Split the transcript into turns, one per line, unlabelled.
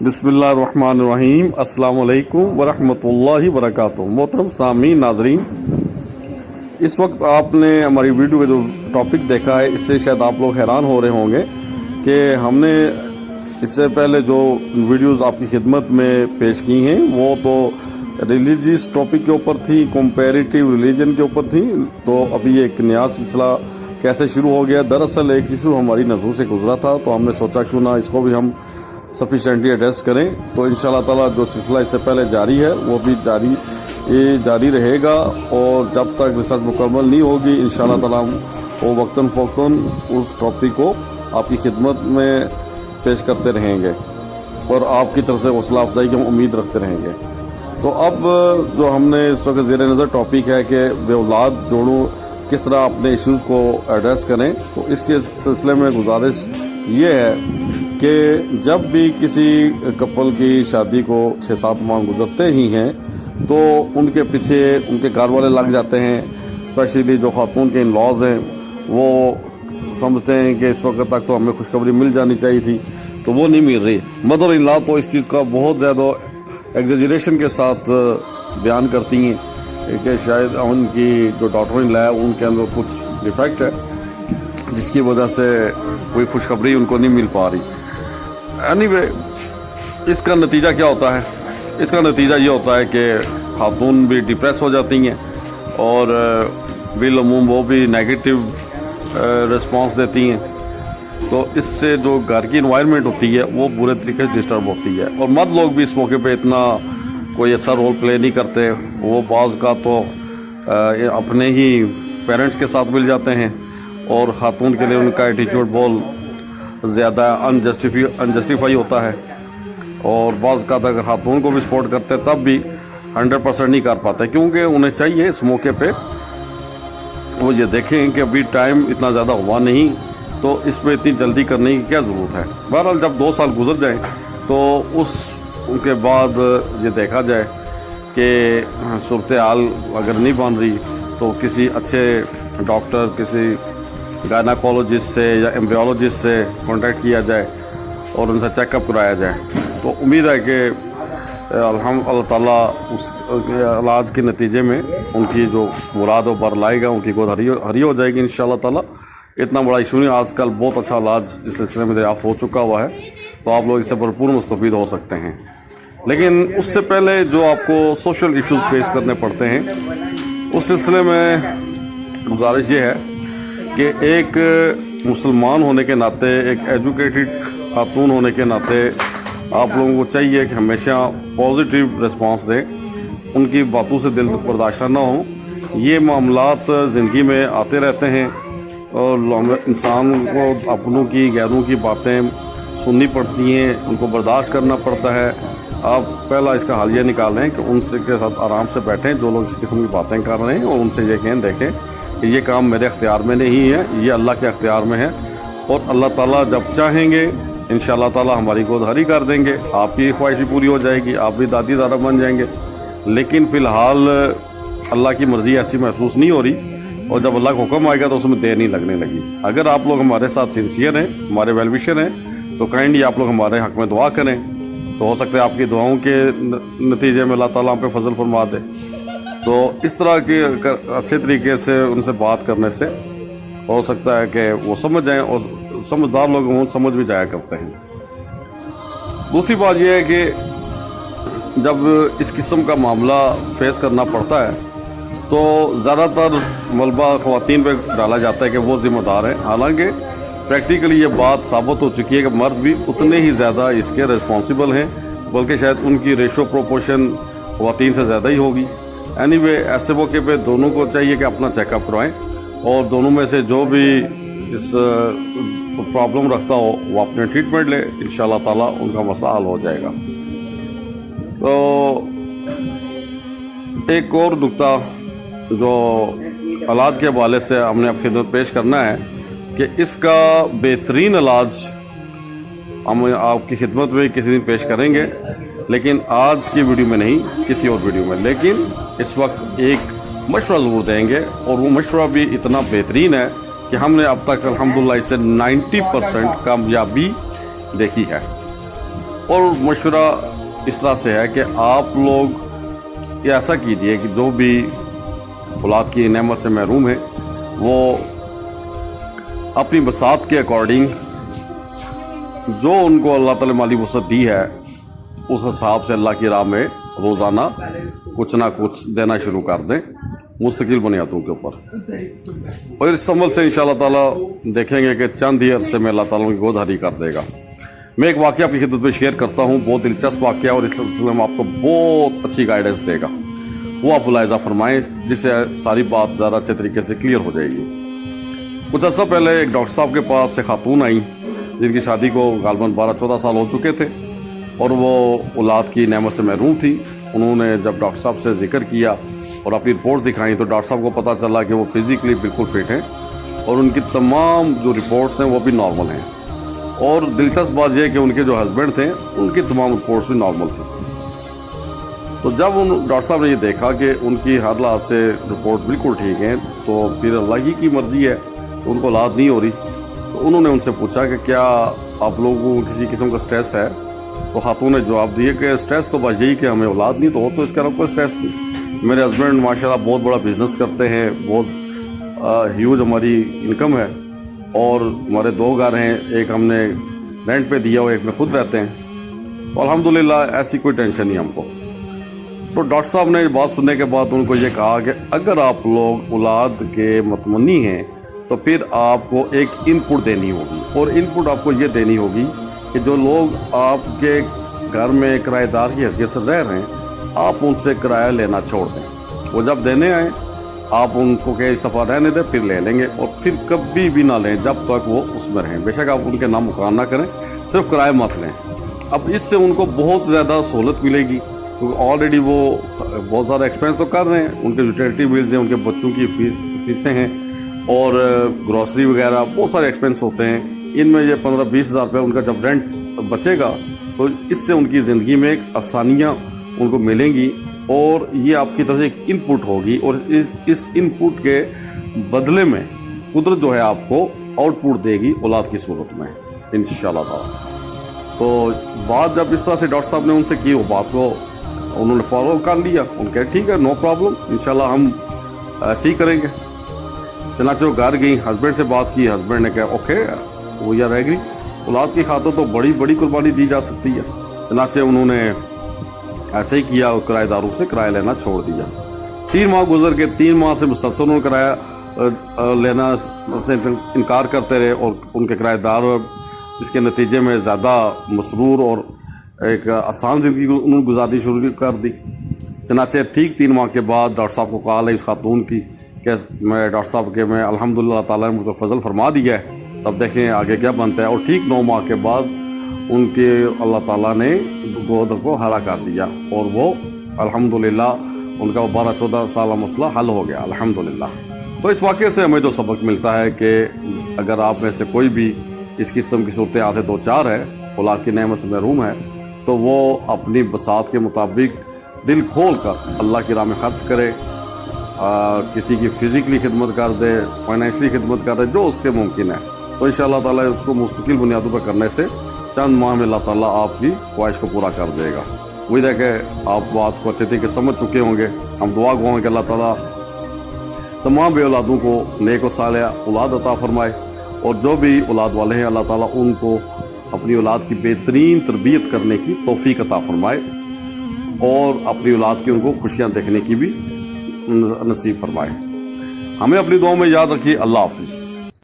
بسم اللہ الرحمن الرحیم۔ السلام علیکم ورحمۃ اللہ وبرکاتہ۔ محترم سامعین، ناظرین، اس وقت آپ نے ہماری ویڈیو کا جو ٹاپک دیکھا ہے، اس سے شاید آپ لوگ حیران ہو رہے ہوں گے کہ ہم نے اس سے پہلے جو ویڈیوز آپ کی خدمت میں پیش کی ہیں وہ تو ریلیجیس ٹاپک کے اوپر تھی، کمپیریٹیو ریلیجن کے اوپر تھی۔ تو ابھی ایک نیا سلسلہ کیسے شروع ہو گیا؟ دراصل ایک ایشو ہماری نظروں سے گزرا تھا، تو ہم نے سوچا کیوں نہ اس کو بھی ہم سفیشینٹلی ایڈریس کریں۔ تو انشاءاللہ تعالیٰ جو سلسلہ اس سے پہلے جاری ہے وہ بھی جاری رہے گا، اور جب تک ریسرچ مکمل نہیں ہوگی انشاءاللہ تعالیٰ ہم وہ وقتاً فوقتاً اس ٹاپک کو آپ کی خدمت میں پیش کرتے رہیں گے، اور آپ کی طرف سے حوصلہ افزائی کی ہم امید رکھتے رہیں گے۔ تو اب جو ہم نے اس وقت زیر نظر ٹاپک ہے کہ بے اولاد جوڑوں کس طرح اپنے ایشوز کو ایڈریس کریں، تو اس کے سلسلے میں گزارش یہ ہے کہ جب بھی کسی کپل کی شادی کو 6-7 ماہ گزرتے ہی ہیں تو ان کے پیچھے ان کے گھر والے لگ جاتے ہیں، اسپیشلی جو خاتون کے ان لاز ہیں وہ سمجھتے ہیں کہ اس وقت تک تو ہمیں خوشخبری مل جانی چاہیے تھی، تو وہ نہیں مل رہی۔ مدر ان لا تو اس چیز کا بہت زیادہ ایگزیجریشن کے ساتھ بیان کرتی ہیں کہ شاید ان کی جو ڈاٹر ان لا ہے ان کے اندر کچھ ڈیفیکٹ ہے جس کی وجہ سے کوئی خوشخبری ان کو نہیں مل پا رہی۔ اینی وے، اس کا نتیجہ کیا ہوتا ہے؟ اس کا نتیجہ یہ ہوتا ہے کہ خاتون بھی ڈپریس ہو جاتی ہیں، اور بالعموم وہ بھی نیگیٹو رسپانس دیتی ہیں۔ تو اس سے جو گھر کی انوائرمنٹ ہوتی ہے وہ برے طریقے سے ڈسٹرب ہوتی ہے، اور مرد لوگ بھی اس موقع پہ اتنا کوئی اچھا رول پلے نہیں کرتے۔ وہ بعض کا تو اپنے ہی پیرنٹس کے ساتھ مل جاتے ہیں، اور خاتون کے لیے ان کا ایٹیچیوڈ بہت زیادہ انجسٹیفائی ہوتا ہے، اور بعض کا اگر خاتون کو بھی سپورٹ کرتے ہیں تب بھی 100% نہیں کر پاتے، کیونکہ انہیں چاہیے اس موقع پہ وہ یہ دیکھیں کہ ابھی ٹائم اتنا زیادہ ہوا نہیں، تو اس میں اتنی جلدی کرنے کی کیا ضرورت ہے۔ بہرحال جب 2 سال گزر جائیں تو ان کے بعد یہ دیکھا جائے کہ صورتحال اگر نہیں بن رہی تو کسی اچھے ڈاکٹر، کسی گائناکولوجسٹ سے یا ایمبریولوجسٹ سے کانٹیکٹ کیا جائے اور ان سے چیک اپ کرایا جائے۔ تو امید ہے کہ اللہ تعالیٰ اس علاج کے نتیجے میں ان کی جو مراد و بر لائے گا، ان کی گود ہری ہو جائے گی انشاءاللہ تعالیٰ۔ اتنا بڑا ایشو نہیں، آج کل بہت اچھا علاج اس سلسلے میں دریافت ہو چکا ہوا ہے، تو آپ لوگ اس سے بھرپور مستفید ہو سکتے ہیں۔ لیکن اس سے پہلے جو آپ کو سوشل ایشوز فیس کرنے پڑتے ہیں، اس سلسلے میں گزارش یہ ہے کہ ایک مسلمان ہونے کے ناطے، ایک ایجوکیٹڈ خاتون ہونے کے ناطے آپ لوگوں کو چاہیے کہ ہمیشہ پازیٹیو رسپانس دیں، ان کی باتوں سے دل برداشتہ نہ ہوں۔ یہ معاملات زندگی میں آتے رہتے ہیں، اور انسان کو اپنوں کی غیروں کی باتیں سننی پڑتی ہیں، ان کو برداشت کرنا پڑتا ہے۔ آپ پہلا اس کا حل یہ نکال لیں کہ ان سے کے ساتھ آرام سے بیٹھیں جو لوگ اس قسم کی باتیں کر رہے ہیں، اور ان سے یہ کہیں دیکھیں کہ یہ کام میرے اختیار میں نہیں ہے، یہ اللہ کے اختیار میں ہے، اور اللہ تعالیٰ جب چاہیں گے انشاءاللہ تعالیٰ ہماری گود ہری کر دیں گے، آپ کی خواہش پوری ہو جائے گی، آپ بھی دادی دادا بن جائیں گے۔ لیکن فی الحال اللہ کی مرضی ایسی محسوس نہیں ہو رہی، اور جب اللہ کا حکم آئے گا تو اس میں دیر نہیں لگنے لگی۔ اگر آپ لوگ ہمارے ساتھ سنسیئر ہیں، ہمارے ویل وشر ہیں، تو کائنڈلی آپ لوگ ہمارے حق میں دعا کریں، تو ہو سکتا ہے آپ کی دعاؤں کے نتیجے میں اللہ تعالیٰ ہم پہ فضل فرما دے۔ تو اس طرح کے اچھے طریقے سے ان سے بات کرنے سے ہو سکتا ہے کہ وہ سمجھ جائیں، اور سمجھدار لوگ ہوں سمجھ بھی جایا کرتے ہیں۔ دوسری بات یہ ہے کہ جب اس قسم کا معاملہ فیس کرنا پڑتا ہے تو زیادہ تر ملبہ خواتین پہ ڈالا جاتا ہے کہ وہ ذمہ دار ہیں، حالانکہ پریکٹیکلی یہ بات ثابت ہو چکی ہے کہ مرد بھی اتنے ہی زیادہ اس کے رسپانسیبل ہیں، بلکہ شاید ان کی ریشو پروپورشن خواتین سے زیادہ ہی ہوگی۔ اینی وے، ایسے موقع پہ دونوں کو چاہیے کہ اپنا چیک اپ کروائیں، اور دونوں میں سے جو بھی اس پرابلم رکھتا ہو وہ اپنے ٹریٹمنٹ لے، انشاءاللہ تعالیٰ ان کا مسئلہ حل ہو جائے گا۔ تو ایک اور نکتہ جو علاج کے حوالے سے ہم نے اب خدمت پیش کرنا ہے کہ اس کا بہترین علاج ہم آپ کی خدمت میں کسی دن پیش کریں گے، لیکن آج کی ویڈیو میں نہیں، کسی اور ویڈیو میں۔ لیکن اس وقت ایک مشورہ ضرور دیں گے، اور وہ مشورہ بھی اتنا بہترین ہے کہ ہم نے اب تک الحمدللہ اس سے 90% کامیابی دیکھی ہے۔ اور مشورہ اس طرح سے ہے کہ آپ لوگ یہ ایسا کیجئے کہ جو بھی اولاد کی نعمت سے محروم ہیں وہ اپنی بساط کے اکارڈنگ جو ان کو اللہ تعالی مالی وسعت دی ہے اس حساب سے اللہ کی راہ میں روزانہ کچھ نہ کچھ دینا شروع کر دیں مستقل بنیادوں کے اوپر، اور اس عمل سے انشاءاللہ تعالی دیکھیں گے کہ چند ہی عرصے میں اللہ تعالیٰ کی گود ہری کر دے گا۔ میں ایک واقعہ آپ کی خدمت میں شیئر کرتا ہوں، بہت دلچسپ واقعہ، اور اس سلسلے میں آپ کو بہت اچھی گائیڈنس دے گا، وہ آپ ملاحظہ فرمائیں جس سے ساری بات زیادہ اچھے طریقے سے کلیئر ہو جائے گی۔ کچھ عرصہ پہلے ایک ڈاکٹر صاحب کے پاس سے خاتون آئیں جن کی شادی کو غالباً 12-14 سال ہو چکے تھے اور وہ اولاد کی نعمت سے محروم تھی۔ انہوں نے جب ڈاکٹر صاحب سے ذکر کیا اور اپنی رپورٹس دکھائیں تو ڈاکٹر صاحب کو پتہ چلا کہ وہ فزیکلی بالکل فٹ ہیں اور ان کی تمام جو رپورٹس ہیں وہ بھی نارمل ہیں، اور دلچسپ بات یہ ہے کہ ان کے جو ہسبینڈ تھے ان کی تمام رپورٹس بھی نارمل تھیں۔ تو جب ان ڈاکٹر صاحب نے یہ دیکھا کہ ان کی ہر لحاظ سے رپورٹ بالکل ٹھیک ہیں تو پھر اللہ ہی کی مرضی ہے تو ان کو اولاد نہیں ہو رہی، تو انہوں نے ان سے پوچھا کہ کیا آپ لوگوں کو کسی قسم کا سٹریس ہے؟ تو خاتون نے جواب دیا کہ سٹریس تو بس یہی کہ ہمیں اولاد نہیں تو ہو، تو اس کا کوئی سٹریس نہیں۔ میرے ہسبینڈ ماشاءاللہ بہت بڑا بزنس کرتے ہیں، بہت ہیوج ہماری انکم ہے، اور ہمارے 2 گھر ہیں، ایک ہم نے رینٹ پہ دیا اور ایک میں خود رہتے ہیں، تو الحمدللہ ایسی کوئی ٹینشن نہیں ہم کو۔ تو ڈاکٹر صاحب نے بات سننے کے بعد ان کو یہ کہا کہ اگر آپ لوگ اولاد کے متمنی ہیں تو پھر آپ کو ایک ان پٹ دینی ہوگی، اور ان پٹ آپ کو یہ دینی ہوگی کہ جو لوگ آپ کے گھر میں کرایہ دار کی حیثیت سے رہ رہے ہیں آپ ان سے کرایہ لینا چھوڑ دیں، وہ جب دینے آئیں آپ ان کو کہ اس دفعہ رہنے دیں پھر لے لیں گے، اور پھر کبھی بھی نہ لیں جب تک وہ اس میں رہیں، بے شک آپ ان کے نام مکان نہ کریں، صرف کرایہ مت لیں۔ اب اس سے ان کو بہت زیادہ سہولت ملے گی، کیونکہ آلریڈی وہ بہت زیادہ ایکسپینس تو کر رہے ہیں، ان کے یوٹیلیٹی بلز ہیں، ان کے بچوں کی فیسیں ہیں، اور گروسری وغیرہ بہت سارے ایکسپینس ہوتے ہیں، ان میں یہ 15-20 ہزار روپے ان کا جب رینٹ بچے گا تو اس سے ان کی زندگی میں ایک آسانیاں ان کو ملیں گی، اور یہ آپ کی طرف سے ایک ان پٹ ہوگی، اور اس ان پٹ کے بدلے میں قدرت جو ہے آپ کو آؤٹ پٹ دے گی اولاد کی صورت میں انشاءاللہ تعالی۔ تو بات جب اس طرح سے ڈاکٹر صاحب نے ان سے کی، وہ بات کو انہوں نے فالو کر لیا، ان کہے ٹھیک ہے نو پرابلم، انشاءاللہ ہم ایسے ہی کریں گے۔ چنانچہ وہ گھر گئی، ہسبینڈ سے بات کی، ہسبینڈ نے کہا اوکے وہ یا ایگری، اولاد کی خاطر تو بڑی بڑی قربانی دی جا سکتی ہے۔ چنانچہ انہوں نے ایسے ہی کیا اور کرایہ داروں سے کرایہ لینا چھوڑ دیا۔ 3 ماہ گزر کے 3 ماہ سے مسلسل انہوں نے کرایہ لینا سے انکار کرتے رہے، اور ان کے کرایہ دار اس کے نتیجے میں زیادہ مسرور اور ایک آسان زندگی انہوں نے گزارنی شروع کر دی۔ چنانچہ ٹھیک 3 ماہ کے بعد ڈاکٹر صاحب کو کال ہے اس خاتون کی کہ میں ڈاکٹر صاحب کے میں الحمدللہ اللہ تعالیٰ نے مجھے فضل فرما دیا ہے، اب دیکھیں آگے کیا بنتا ہے۔ اور ٹھیک 9 ماہ کے بعد ان کے اللہ تعالیٰ نے گود کو ہرا کر دیا، اور وہ الحمدللہ ان کا 12-14 سالہ مسئلہ حل ہو گیا الحمدللہ۔ تو اس واقعے سے ہمیں جو سبق ملتا ہے کہ اگر آپ میں سے کوئی بھی اس قسم کی صورتحال سے 2-4 ہے، اولاد کی نعمت سے محروم ہے، تو وہ اپنی بساط کے مطابق دل کھول کر اللہ کی راہ میں خرچ کرے، کسی کی فزیکلی خدمت کر دے، فائنینشلی خدمت کر دے، جو اس کے ممکن ہے، تو انشاءاللہ تعالیٰ اس کو مستقل بنیادوں پر کرنے سے چند ماہ میں اللہ تعالیٰ آپ کی خواہش کو پورا کر دے گا۔ امید ہے کہ آپ بات کو اچھے طریقے سمجھ چکے ہوں گے۔ ہم دعا گو ہیں کہ اللہ تعالیٰ تمام بے اولادوں کو نیک و صالح اولاد عطا فرمائے، اور جو بھی اولاد والے ہیں اللہ تعالیٰ ان کو اپنی اولاد کی بہترین تربیت کرنے کی توفیق عطا فرمائے، اور اپنی اولاد کی ان کو خوشیاں دیکھنے کی بھی نصیب فرمائے۔ ہمیں اپنی دعاؤں میں یاد رکھیے۔ اللہ حافظ۔